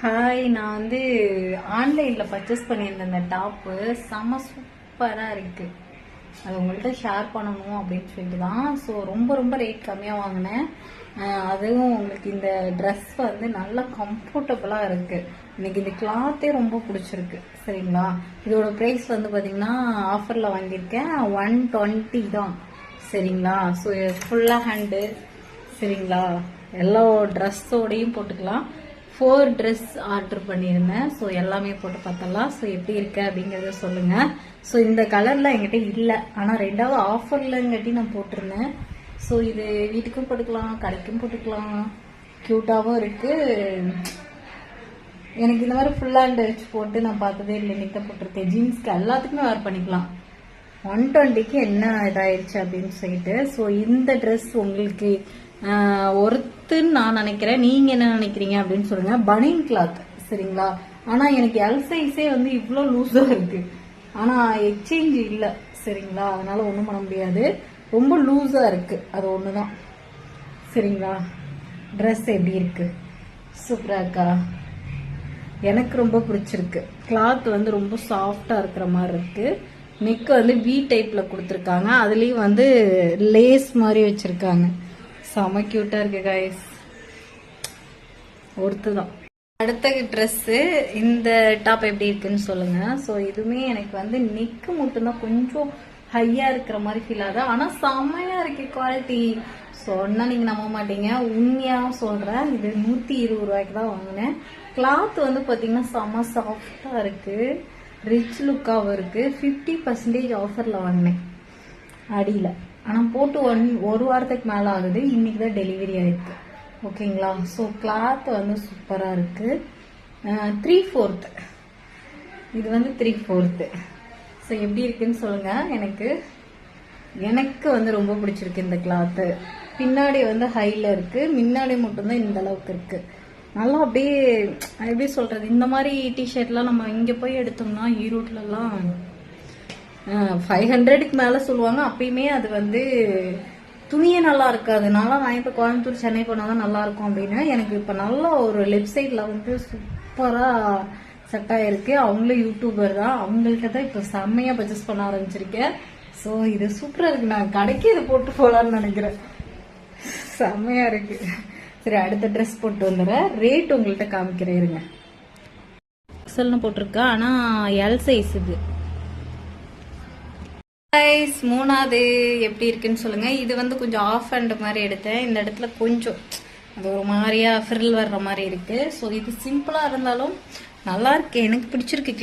Hi, நான் வந்து ஆன்லைனில் பர்ச்சேஸ் பண்ணியிருந்தேன். இந்த டாப்பு செம சூப்பராக இருக்குது. அது உங்கள்கிட்ட ஷேர் பண்ணணும் அப்படின்னு சொல்லிட்டு தான். ஸோ ரொம்ப ரொம்ப ரேட் கம்மியாக வாங்கினேன். அதுவும் உங்களுக்கு இந்த ட்ரெஸ் வந்து நல்லா கம்ஃபர்டபுளாக இருக்குது. எனக்கு இந்த கிளாத்தே ரொம்ப பிடிச்சிருக்கு. சரிங்களா, இதோட ப்ரைஸ் வந்து பார்த்தீங்கன்னா ஆஃபரில் வாங்கியிருக்கேன் 120 தான். சரிங்களா, ஸோ ஃபுல்லாக ஹேண்டு. சரிங்களா, எல்லா ட்ரெஸ்ஸோடையும் போட்டுக்கலாம். 4 ட்ரெஸ் ஆர்டர் பண்ணியிருந்தேன். ஸோ எல்லாமே போட்டு பார்த்தலாம். ஸோ எப்படி இருக்கு அப்படிங்கிறத சொல்லுங்க. ஸோ இந்த கலர்ல என்கிட்ட இல்லை, ஆனால் ரெண்டாவது ஆஃபர்லங்காட்டி நான் போட்டிருந்தேன். ஸோ இது வீட்டுக்கும் போட்டுக்கலாம், கடைக்கும் போட்டுக்கலாம். க்யூட்டாகவும் இருக்கு. எனக்கு இந்த மாதிரி ஃபுல் ஹேண்ட் வச்சு போட்டு நான் பார்த்ததே இல்லை. இன்னைக்கு போட்டிருக்கேன். ஜீன்ஸ்க்கு எல்லாத்துக்குமே வேர் பண்ணிக்கலாம். 120க்கு என்ன இதாயிருச்சு அப்படின்னு சொல்லிட்டு. ஸோ இந்த ட்ரெஸ் உங்களுக்கு ஒருத்துன்னு நான் நினைக்கிறேன். நீங்க என்ன நினைக்கிறீங்க அப்படின்னு சொல்லுங்க. பனியன் கிளாத். சரிங்களா, ஆனா எனக்கு எல் சைஸே வந்து இவ்வளோ லூஸா இருக்கு. ஆனா எக்ஸ்சேஞ்ச் இல்லை. சரிங்களா, அதனால ஒன்றும் பண்ண முடியாது. ரொம்ப லூஸா இருக்கு, அது ஒண்ணுதான். சரிங்களா, ட்ரெஸ் எப்படி இருக்கு? சூப்பரா இருக்கா? எனக்கு ரொம்ப பிடிச்சிருக்கு. கிளாத் வந்து ரொம்ப சாஃப்டா இருக்கிற மாதிரி இருக்கு. நெக் வந்து வி டைப்ல கொடுத்துருக்காங்க. அதுலயும் வந்து லேஸ் மாதிரி வச்சிருக்காங்க. செம கியூட்டா இருக்கு கைஸ். ஒருத்துதான். அடுத்த ட்ரெஸ்ஸு இந்த டாப் எப்படி இருக்குன்னு சொல்லுங்க. ஸோ இதுவுமே எனக்கு வந்து நெக்கு மட்டும்தான் கொஞ்சம் ஹையா இருக்கிற மாதிரி ஃபீல் ஆகுது. ஆனா செம்மையா இருக்கு குவாலிட்டி. சொன்னா நீங்க நம்ப மாட்டீங்க, உண்மையா சொல்றேன். இது 120 ரூபாய்க்கு தான் வாங்கினேன். கிளாத் வந்து பாத்தீங்கன்னா செம சாஃப்டா இருக்கு, ரிச் லுக்காகவும் இருக்கு. 50% ஆஃபர்ல வாங்கினேன் அடியில. ஆனா போட்டு ஒரு வாரத்துக்கு மேல ஆகுது. இன்னைக்கு தான் டெலிவரி ஆயிருக்கு. ஓகேங்களா, ஸோ கிளாத் வந்து சூப்பரா இருக்கு. 3/4 இது வந்து 3/4. ஸோ எப்படி இருக்குன்னு சொல்லுங்க. எனக்கு வந்து ரொம்ப பிடிச்சிருக்கு இந்த கிளாத்து. பின்னாடி வந்து ஹைல இருக்கு, முன்னாடி மட்டும்தான் இந்த அளவுக்கு இருக்கு. நல்லா அப்படியே எப்படி சொல்றது, இந்த மாதிரி டிஷர்ட்லாம் நம்ம இங்க போய் எடுத்தோம்னா ஈரோட்லலாம் 500க்கு மேல சொல்லுவாங்க. அப்பயுமே அது வந்து துணியே நல்லா இருக்காது. நல்லா நான் இப்ப கோயம்புத்தூர் சென்னை போனாதான் நல்லா இருக்கும் அப்படின்னு. எனக்கு இப்ப நல்ல ஒரு லெஃப்ட் சைட்ல வந்து சூப்பரா செட் ஆயிருக்கு. அவங்களும் யூடியூபர் தான். அவங்கள்ட்ட தான் இப்ப செம்மையா பர்ச்சேஸ் பண்ண ஆரம்பிச்சிருக்கேன். ஸோ இது சூப்பரா இருக்கு. நான் கடைக்கு இதை போட்டு போலான்னு நினைக்கிறேன். செம்மையா இருக்கு. சரி, அடுத்த ட்ரெஸ் போட்டு வந்துடுறேன். ரேட் உங்கள்கிட்ட காமிக்கிறேன் இருங்க. எக்ஸல்னு போட்டிருக்கா, ஆனா எல் சைஸ் இது. மூணாவது எப்படி இருக்குன்னு சொல்லுங்க. இது வந்து கொஞ்சம் ஆஃப் ஹேண்ட் மாதிரி எடுத்தேன். இந்த இடத்துல கொஞ்சம் அது ஒரு மாதிரியா ஃப்ரில் வர்ற மாதிரி இருக்கு. ஸோ இது சிம்பிளா இருந்தாலும் நல்லா இருக்கு, எனக்கு பிடிச்சிருக்கு.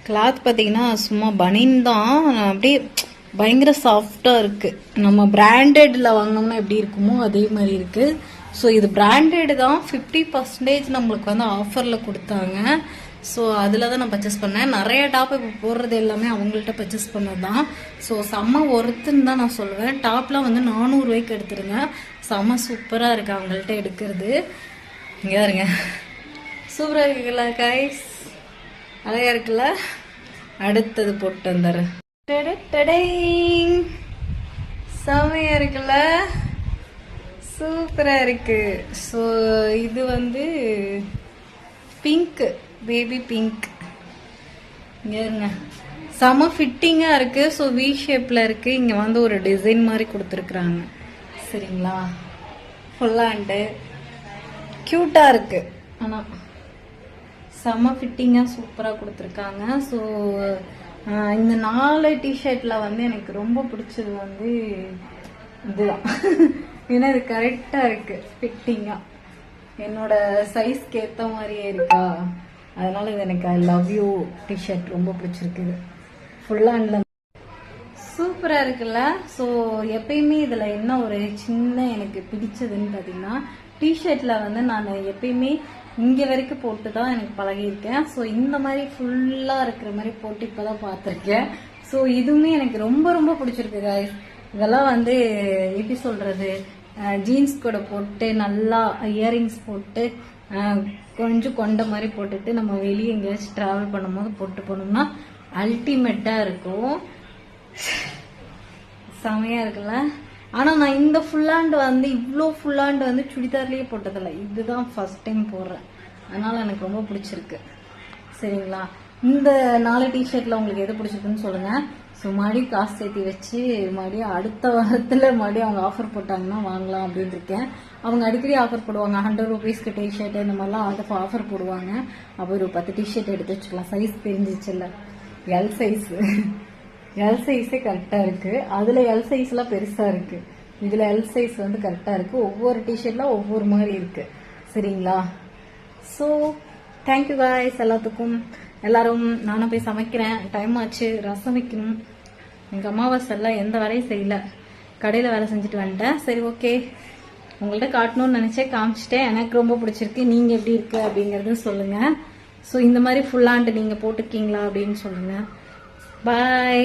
கிளாத் பார்த்தீங்கன்னா சும்மா பனின் தான், அப்படியே பயங்கர சாஃப்டா இருக்கு. நம்ம பிராண்டட்ல வாங்கினோம்னா எப்படி இருக்குமோ அதே மாதிரி இருக்கு. ஸோ இது பிராண்டட் தான். 50% நம்மளுக்கு வந்து ஆஃபர்ல கொடுத்தாங்க. ஸோ அதில் தான் நான் பர்ச்சேஸ் பண்ணேன். நிறைய டாப் இப்போ போடுறது எல்லாமே அவங்கள்ட்ட பர்ச்சேஸ் பண்ணது தான். ஸோ செம்ம ஒருத்துன்னு தான் நான் சொல்லுவேன். டாப்லாம் வந்து 400 ரூபாய்க்கு எடுத்துருங்க. செம்ம சூப்பராக இருக்கு அவங்கள்ட்ட எடுக்கிறது. இங்கே இருங்க, சூப்பராக இருக்குல்ல கைஸ், அழகா இருக்குல்ல. அடுத்தது போட்டு வந்துடுறேன். செம்மையா இருக்குல்ல, சூப்பரா இருக்கு. ஸோ இது வந்து பிங்க், பேபி பிங்க். இங்க இருங்க, செம ஃபிட்டிங்கா இருக்கு. ஸோ வி ஷேப்ல இருக்கு. இங்க வந்து ஒரு டிசைன் மாதிரி கொடுத்துருக்குறாங்க. சரிங்களா, ஃபுல் ஹேண்டு கியூட்டா இருக்கு. ஆனா செம ஃபிட்டிங்கா சூப்பரா கொடுத்துருக்காங்க. ஸோ இந்த 4 டிஷர்ட்ல வந்து எனக்கு ரொம்ப பிடிச்சது வந்து இதுதான். ஏன்னா இது கரெக்டா இருக்கு, ஃபிட்டிங்கா என்னோட சைஸ்க்கு ஏத்த மாதிரியே இருக்கா. அதனால இது எனக்கு ஐ லவ் யூ டிஷர்ட் ரொம்ப பிடிச்சிருக்கு. ஃபுல் ஹேண்ட்ல சூப்பரா இருக்குல்ல. ஸோ எப்பயுமே இதுல என்ன ஒரு சின்ன எனக்கு பிடிச்சதுன்னு பாத்தீங்கன்னா, டிஷர்ட்ல வந்து நான் எப்பயுமே இங்க வரைக்கும் போட்டு தான் எனக்கு பழகியிருக்கேன். ஸோ இந்த மாதிரி ஃபுல்லா இருக்கிற மாதிரி போட்டு இப்பதான் பார்த்திருக்கேன். ஸோ இதுவுமே எனக்கு ரொம்ப ரொம்ப பிடிச்சிருக்கு guys. இதெல்லாம் வந்து எப்படி சொல்றது, ஜீன்ஸ் கூட போட்டு நல்லா இயரிங்ஸ் போட்டு கொஞ்சம் கொண்ட மாதிரி போட்டுட்டு நம்ம வெளியே எங்கேயாச்சும் டிராவல் பண்ணும்போது போட்டு போனோம்னா அல்டிமேட்டா இருக்கும். செமையா இருக்குல்ல. ஆனா நான் இந்த ஃபுல் ஹேண்ட் வந்து இவ்வளோ ஃபுல் ஹேண்ட் வந்து சுடிதார்லயே போட்டதில்லை. இதுதான் ஃபர்ஸ்ட் டைம் போடுறேன். அதனால் எனக்கு ரொம்ப பிடிச்சிருக்கு. சரிங்களா? இந்த 4 டிஷர்ட்டில் உங்களுக்கு எது பிடிச்சிருக்குன்னு சொல்லுங்கள். ஸோ மறுபடியும் காசு சேர்த்து வச்சு மறுபடியும் அடுத்த வாரத்தில் மறுபடியும் அவங்க ஆஃபர் போட்டாங்கன்னா வாங்கலாம் அப்படின்னு இருக்கேன். அவங்க அடிக்கடி ஆஃபர் போடுவாங்க. 100 ரூபீஸ்க்கு டிஷர்ட் இந்த மாதிரிலாம் ஆஃபர் போடுவாங்க. அப்போ ஒரு 10 டிஷர்ட் எடுத்து வச்சுக்கலாம். சைஸ் தெரிஞ்சிச்சுல்ல, எல் சைஸே கரெக்டாக இருக்குது. அதில் எல் சைஸ்லாம் பெருசாக இருக்குது. இதில் எல் சைஸ் வந்து கரெக்டாக இருக்குது. ஒவ்வொரு டிஷர்ட்லாம் ஒவ்வொரு மாதிரி இருக்குது. சரிங்களா? ஸோ தேங்க்யூ காய்ஸ் எல்லாத்துக்கும். எல்லாரும் நானும் போய் சமைக்கிறேன். டைம் ஆச்சு. ரசம் வைக்கணும். எங்கள் அமாவாசைலாம் எந்த வேலையும் செய்யல. கடையில் வேலை செஞ்சுட்டு வந்துட்டேன். சரி, ஓகே, உங்கள்கிட்ட காட்டணும்னு நினச்சேன், காமிச்சிட்டேன். எனக்கு ரொம்ப பிடிச்சிருக்கு. நீங்கள் எப்படி இருக்கு அப்படிங்கிறது சொல்லுங்கள். ஸோ இந்த மாதிரி ஃபுல்லான்ட்டு நீங்கள் போட்டிருக்கீங்களா அப்படின்னு சொல்லுங்கள். பாய்.